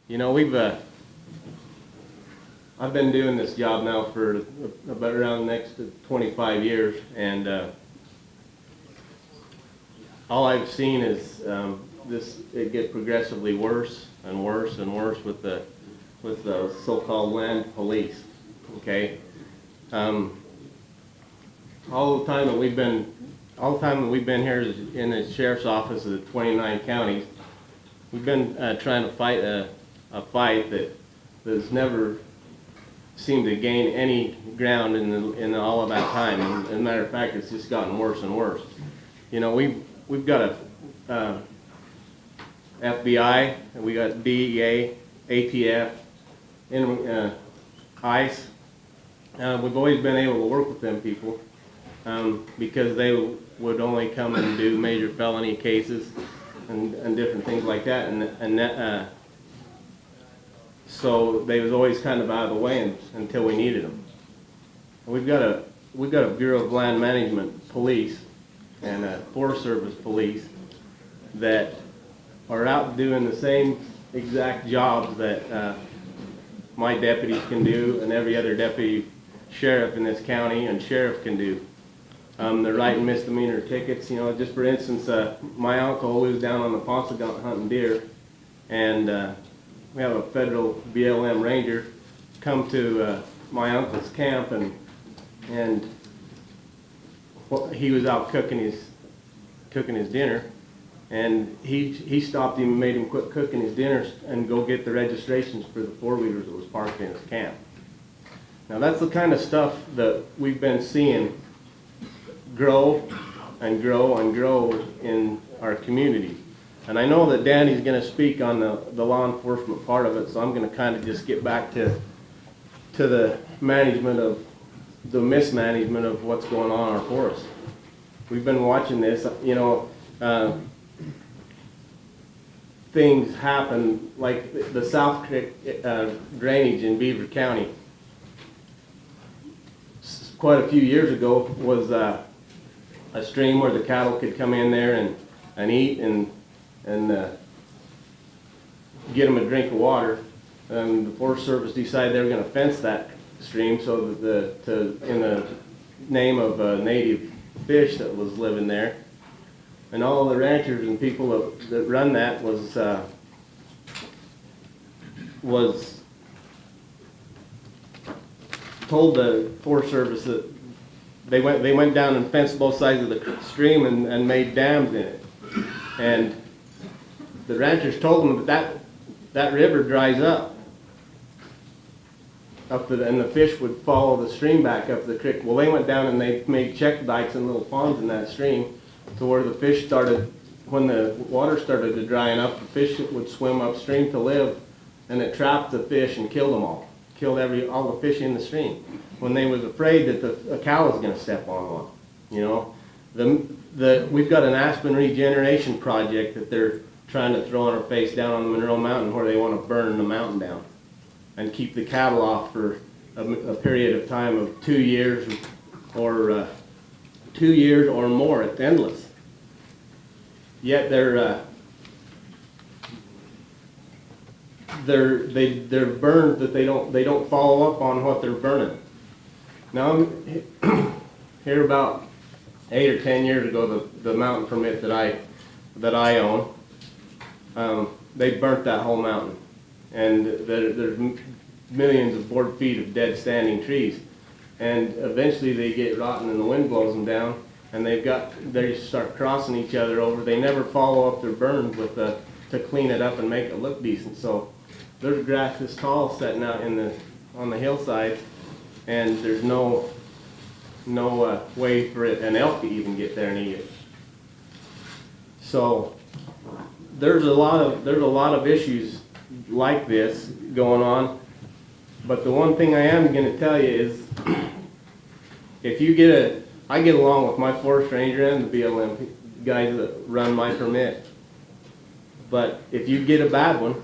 You know, I've been doing this job now for about around next to 25 years, and all I've seen is it get progressively worse and worse and worse with the so-called land police. Okay, all the time that we've been here in the sheriff's office of the 29 counties, we've been trying to fight a fight that's never seemed to gain any ground in all of that time. And as a matter of fact, it's just gotten worse and worse. You know, we've got a FBI, and we got DEA, ATF, ICE. We've always been able to work with them people because they would only come and do major felony cases and different things like that, so they was always kind of out of the way until we needed them. We've got a Bureau of Land Management police and a Forest Service police that are out doing the same exact jobs that my deputies can do and every other deputy sheriff in this county and sheriff can do. They're writing misdemeanor tickets. You know, just for instance, my uncle was down on the Ponsagunt hunting deer, and we have a federal BLM ranger come to my uncle's camp, and he was out cooking his dinner, and he stopped him and made him quit cooking his dinner and go get the registrations for the four-wheelers that was parked in his camp. Now that's the kind of stuff that we've been seeing grow and grow and grow in our community. And I know that Danny's going to speak on the law enforcement part of it, so I'm going to kind of just get back to the management of the mismanagement of what's going on in our forests. We've been watching this, you know, things happen like the South Creek drainage in Beaver County. Quite a few years ago was a stream where the cattle could come in there and eat and get them a drink of water. The Forest Service decided they were going to fence that stream so that in the name of a native fish that was living there. And all the ranchers and people that run that was told the Forest Service that they went down and fenced both sides of the stream and made dams in it. And the ranchers told them that river dries up and the fish would follow the stream back up the creek. Well, they went down and they made check dikes and little ponds in that stream to where the fish started, when the water started to drying up, the fish would swim upstream to live, and it trapped the fish and killed them all. Killed all the fish in the stream when they was afraid that a cow was going to step on one. You know, we've got an aspen regeneration project that they're trying to throw in our face down on the Monroe Mountain, where they want to burn the mountain down and keep the cattle off for a period of time of 2 years or 2 years or more. It's endless. Yet they're burned that they don't follow up on what they're burning. Now, here about 8 or 10 years ago, the mountain permit that I own, they burnt that whole mountain, and there's millions of board feet of dead standing trees, and eventually they get rotten and the wind blows them down, and they start crossing each other over. They never follow up their burns to clean it up and make it look decent. So there's grass this tall setting out on the hillside, and there's no way for an elk to even get there and eat it. So there's a lot of issues like this going on. But the one thing I am going to tell you is, if I get along with my forest ranger and the BLM guys that run my permit. But if you get a bad one,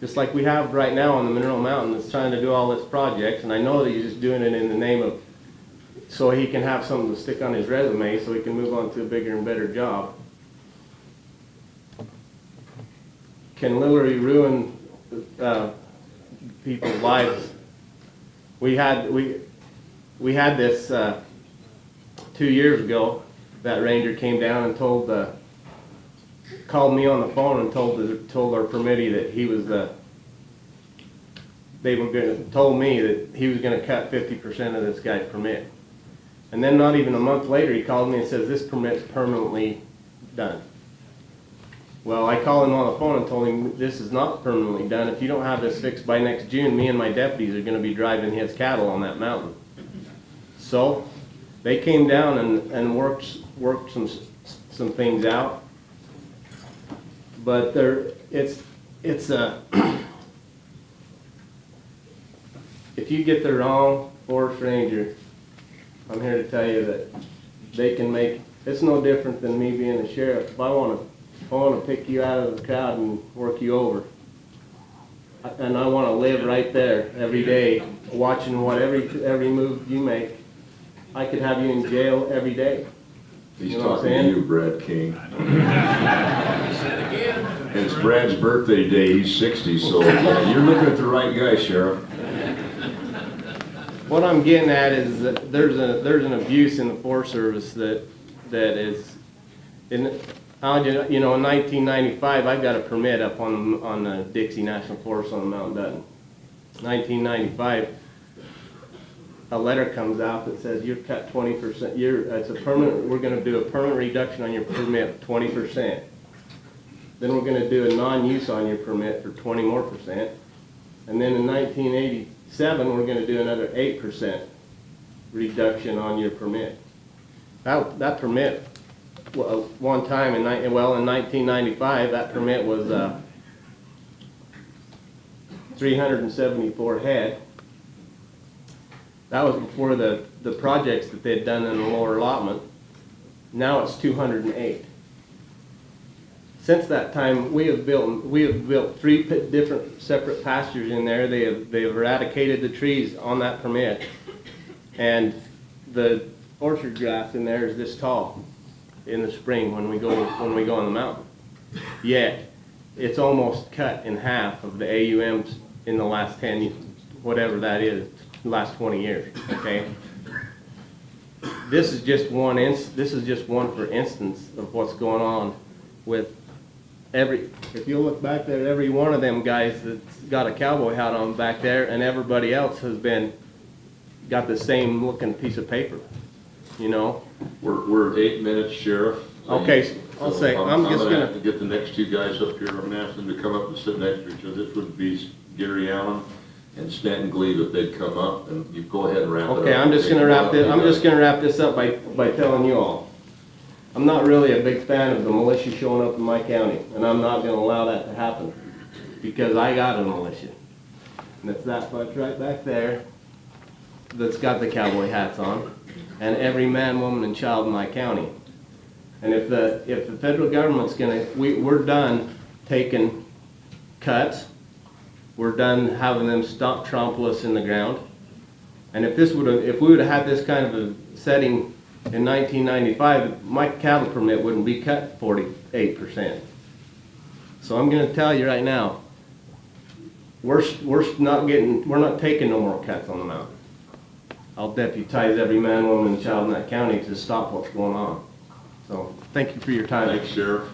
just like we have right now on the Monroe Mountain that's trying to do all this projects, and I know that he's just doing it in the name of, so he can have something to stick on his resume so he can move on to a bigger and better job. Can literally ruin people's lives. We had this 2 years ago. That ranger came down and called me on the phone and told our permittee that he was told me that he was going to cut 50% of this guy's permit. And then not even a month later, he called me and says, this permit's permanently done. Well, I called him on the phone and told him, this is not permanently done. If you don't have this fixed by next June, me and my deputies are going to be driving his cattle on that mountain. So they came down and worked some things out. But if you get the wrong forest ranger, I'm here to tell you that they can make, it's no different than me being a sheriff. If I want to pick you out of the crowd and work you over, and I want to live right there every day, watching every move you make, I could have you in jail every day. He's talking to you, Brad King. And it's Brad's birthday day. He's 60, so you're looking at the right guy, Sheriff. What I'm getting at is that there's an abuse in the Forest Service that is, in 1995 I got a permit up on the Dixie National Forest on Mount Dutton. 1995, a letter comes out that says you're cut 20%. It's a permanent. We're going to do a permanent reduction on your permit of 20%. Then we're going to do a non-use on your permit for 20% more. And then in 1987, we're going to do another 8% reduction on your permit. That permit, one time in 1995, that permit was 374 head. That was before the projects that they had done in the lower allotment. Now it's 208. Since that time, we have built 3 different separate pastures in there. They have eradicated the trees on that permit, and the orchard grass in there is this tall in the spring when we go on the mountain. Yet it's almost cut in half of the AUMs in the last 10 years, whatever that is, the last 20 years. Okay. This is just one for instance of what's going on with if you look back there, every one of them guys that's got a cowboy hat on back there, and everybody else has got the same looking piece of paper, you know. We're at 8 minutes, Sheriff. Okay, I'm gonna have to get the next 2 guys up here. I'm gonna ask them to come up and sit next to each other. This would be Gary Allen and Stanton Gleave if they'd come up, and you go ahead and wrap it up. Okay, I'm just gonna wrap this up by telling you all, I'm not really a big fan of the militia showing up in my county, and I'm not going to allow that to happen, because I got a militia, and it's that bunch right back there that's got the cowboy hats on, and every man, woman, and child in my county. And if the federal government's we're done taking cuts, we're done having them stop trample us in the ground, and if we would have had this kind of a setting in 1995, my cattle permit wouldn't be cut 48%. So I'm going to tell you right now, we're not taking no more cuts on the mountain. I'll deputize every man, woman, and child in that county to stop what's going on. So thank you for your time. Thanks, Sheriff.